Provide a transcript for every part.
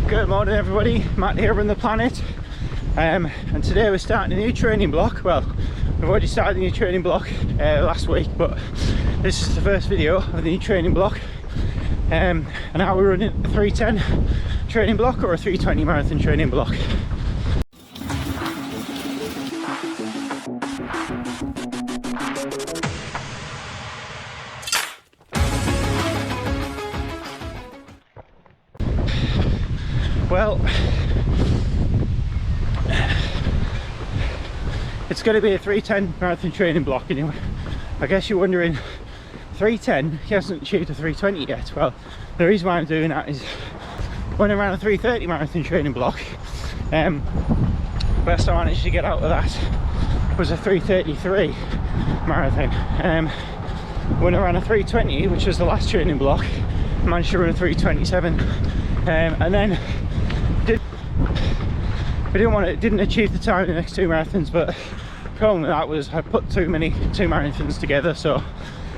Good morning everybody, Matt here from the planet, and today we're starting a new training block. Well, we've already started a new training block last week, but this is the first video of the new training block. And now we're running a 3:10 training block or a 3:20 marathon training block. Well, it's going to be a 3:10 marathon training block anyway. I guess you're wondering, 3:10, he hasn't achieved a 3:20 yet. Well, the reason why I'm doing that is when I ran a 3:30 marathon training block, best I managed to get out of that was a 3:33 marathon. When I ran a 3:20, which was the last training block, I managed to run a 3:27, and then didn't achieve the time in the next two marathons. But the problem with that was I put two marathons together. So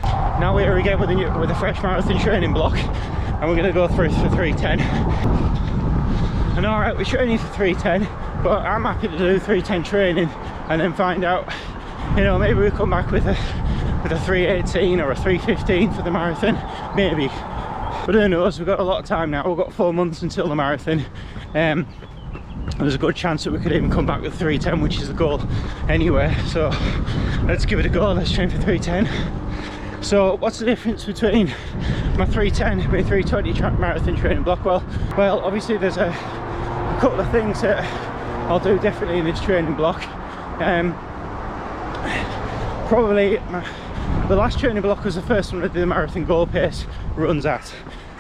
now we're here again with a fresh marathon training block, and we're going to go through for 3:10. And alright, we're training for 3:10, but I'm happy to do 3:10 training and then find out, you know, maybe we'll come back with a 3:18 or a 3:15 for the marathon, maybe. But who knows, we've got a lot of time now. We've got 4 months until the marathon. There's a good chance that we could even come back with 3:10, which is the goal anyway. So let's give it a go. Let's train for 3:10. So what's the difference between my 3:10 and my 3:20 marathon training block? Well, obviously there's a couple of things that I'll do differently in this training block. Probably the last training block was the first one I did the marathon goal pace runs at,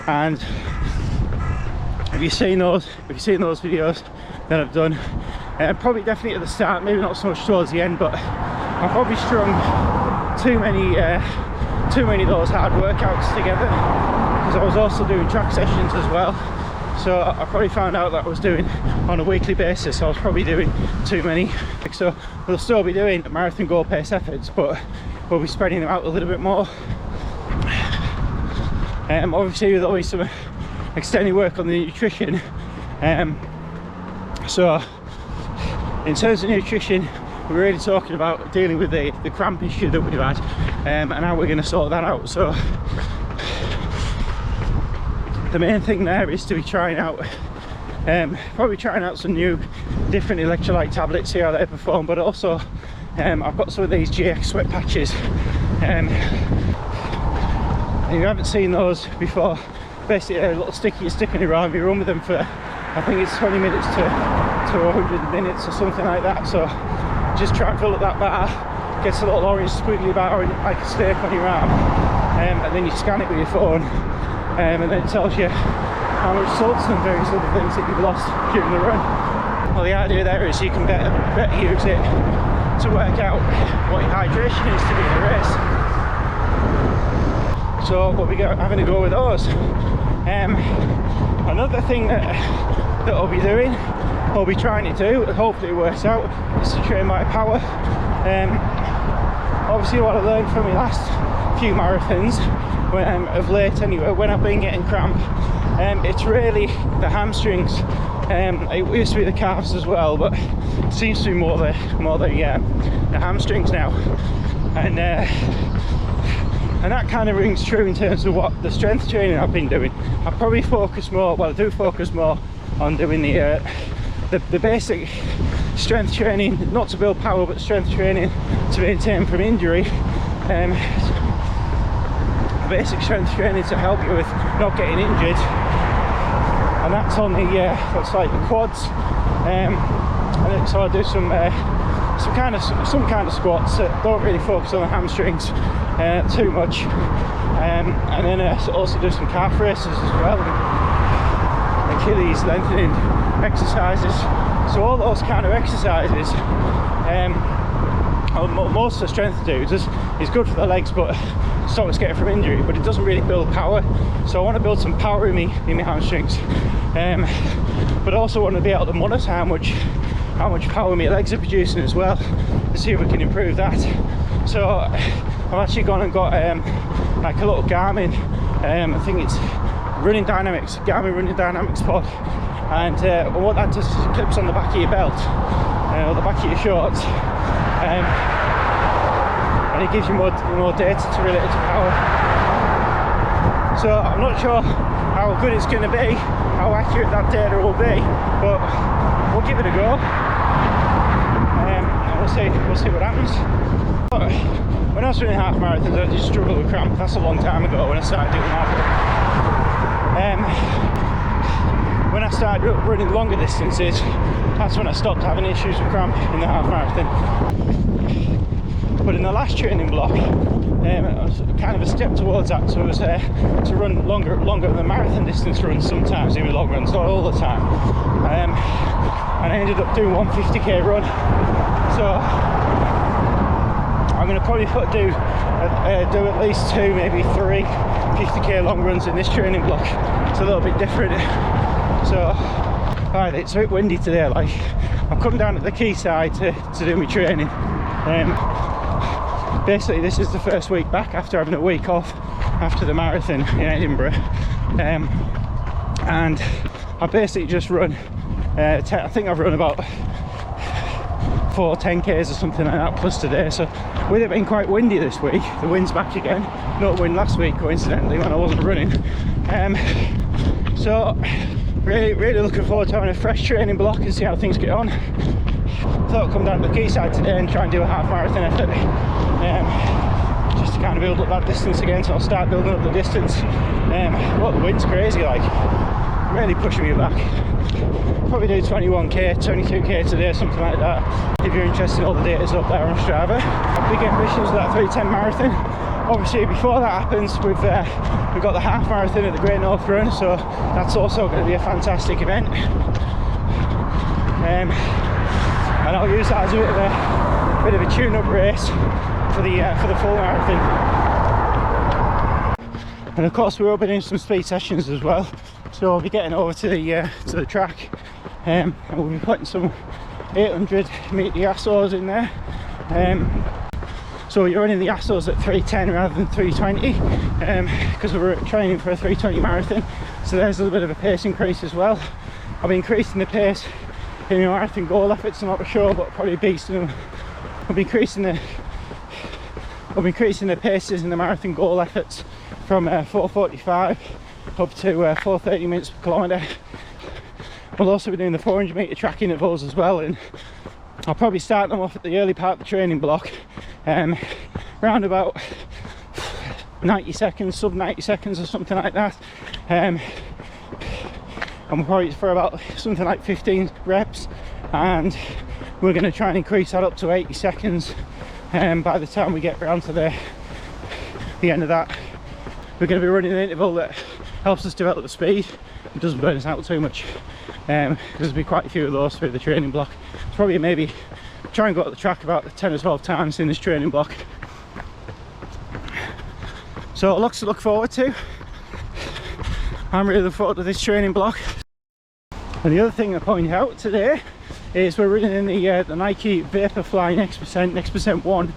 and if you've seen those videos that I've done, probably definitely at the start, maybe not so much towards the end, but I've probably strung too many of those hard workouts together, because I was also doing track sessions as well. So I probably found out that I was doing on a weekly basis, so I was probably doing too many. So we'll still be doing marathon goal pace efforts, but we'll be spreading them out a little bit more. Obviously there'll be some extended work on the nutrition. So in terms of nutrition, we're really talking about dealing with the cramp issue that we've had, and how we're going to sort that out. So the main thing there is to be trying out, probably trying out some new different electrolyte tablets, see how they perform. But also I've got some of these GX sweat patches, and if you haven't seen those before, basically a little sticky you stick in your arm, you run with them for, I think it's 20 minutes to 100 minutes or something like that. So just try and fill up that bar, gets a little orange squiggly bar like a steak on your arm, and then you scan it with your phone, and then it tells you how much salts and various other things that you've lost during the run. Well, the idea there is you can better use it to work out what your hydration is to be in a race. So what we got having to go with those. Another thing that I'll be doing, I'll be trying to do, hopefully it works out, is to train my power. Obviously what I learned from my last few marathons, of late anyway, when I've been getting cramp, it's really the hamstrings. It used to be the calves as well, but it seems to be more the hamstrings now. And that kind of rings true in terms of what the strength training I've been doing. I probably focus more, well I do focus more on doing the basic strength training, not to build power, but strength training to maintain from injury. Basic strength training to help you with not getting injured, and that's on the that's like the quads. And so I do some kind of squats that don't really focus on the hamstrings too much, and then also do some calf raises as well, and Achilles lengthening exercises. So all those kind of exercises, most of the strength dudes is good for the legs, but stops getting from injury, but it doesn't really build power. So I want to build some power in my hamstrings, but I also want to be able to monitor how much power my legs are producing as well, to see if we can improve that. So I've actually gone and got like a little Garmin, I think it's Garmin Running Dynamics pod, and what that does is it clips on the back of your belt, or the back of your shorts, and it gives you more data to relate to power. So I'm not sure how good it's going to be, how accurate that data will be, but we'll give it a go, and we'll see what happens. But when I was running half marathons, I did struggle with cramp. That's a long time ago when I started doing that. When I started running longer distances, that's when I stopped having issues with cramp in the half marathon. But in the last training block, it was kind of a step towards that. So it was to run longer than the marathon distance runs sometimes, even long runs, not all the time. And I ended up doing 150k run. So I'm going to probably do at least 2, maybe 3 50k long runs in this training block. It's a little bit different. So, right, it's a bit windy today. Like, I've come down to the quayside to do my training. Basically, this is the first week back after having a week off after the marathon in Edinburgh. And I basically just run, I think I've run about 4 10k's or something like that plus today. So with it being quite windy this week, the wind's back again. No wind last week, coincidentally, when I wasn't running. So really looking forward to having a fresh training block and see how things get on. Thought I'd come down to the quayside today and try and do a half marathon effort, just to kind of build up that distance again. So I'll start building up the distance. Well, the wind's crazy, like really pushing me back. Probably do 21k, 22k today, something like that. If you're interested, all the data's up there on Strava. Big ambitions for that 3:10 marathon. Obviously, before that happens, we've got the half marathon at the Great North Run, so that's also going to be a fantastic event. And I'll use that as a bit of a tune-up race for the full marathon. And of course, we're opening some speed sessions as well. So I'll be getting over to the track, and we'll be putting some 800 metre Yassos in there. So you're running the Yassos at 3:10 rather than 3:20, because we're training for a 3:20 marathon. So there's a little bit of a pace increase as well. I'll be increasing the pace in the marathon goal efforts. I'm not sure, but probably beasting them. I'll be increasing the paces in the marathon goal efforts from 4:45 up to 4:30 minutes per kilometre. We'll also be doing the 400 metre track intervals as well, and I'll probably start them off at the early part of the training block, round about 90 seconds, sub 90 seconds or something like that, and we'll probably for about something like 15 reps, and we're going to try and increase that up to 80 seconds by the time we get around to the end of that. We're going to be running an interval that helps us develop the speed. It doesn't burn us out too much. There's been quite a few of those through the training block. It's probably maybe try and go up the track about 10 or 12 times in this training block. So lots to look forward to. I'm really looking forward to this training block. And the other thing I point out today is we're running in the Nike Vaporfly Next% 1,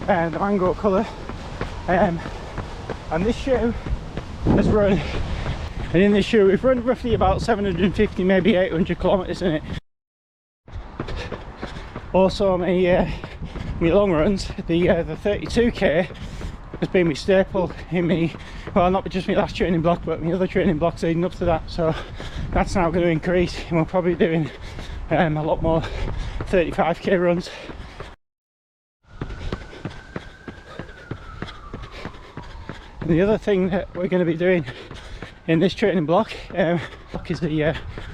the mango colour. And this shoe has run, and in this shoe we've run roughly about 750, maybe 800 kilometres in it. Also my long runs, the 32k has been my staple in me, well, not just my last training block, but my other training blocks leading up to that. So that's now going to increase, and we're probably doing a lot more 35k runs. And the other thing that we're going to be doing in this training block is the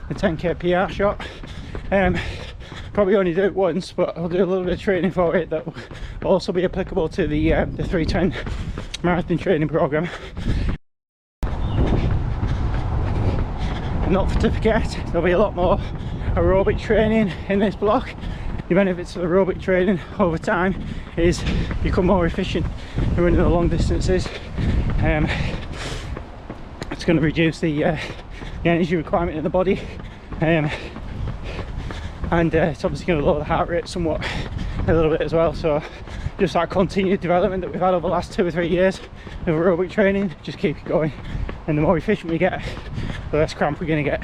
10k PR shot. Probably only do it once, but I'll do a little bit of training for it that will also be applicable to the 3:10 marathon training program. And not to forget, there'll be a lot more aerobic training in this block. The benefits of aerobic training over time is become more efficient in running the long distances. It's going to reduce the energy requirement in the body, and it's obviously going to lower the heart rate somewhat a little bit as well. So just that continued development that we've had over the last 2 or 3 years of aerobic training, just keep it going, and the more efficient we get, the less cramp we're going to get.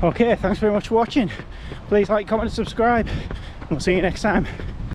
Okay, thanks very much for watching. Please like, comment and subscribe. We'll see you next time.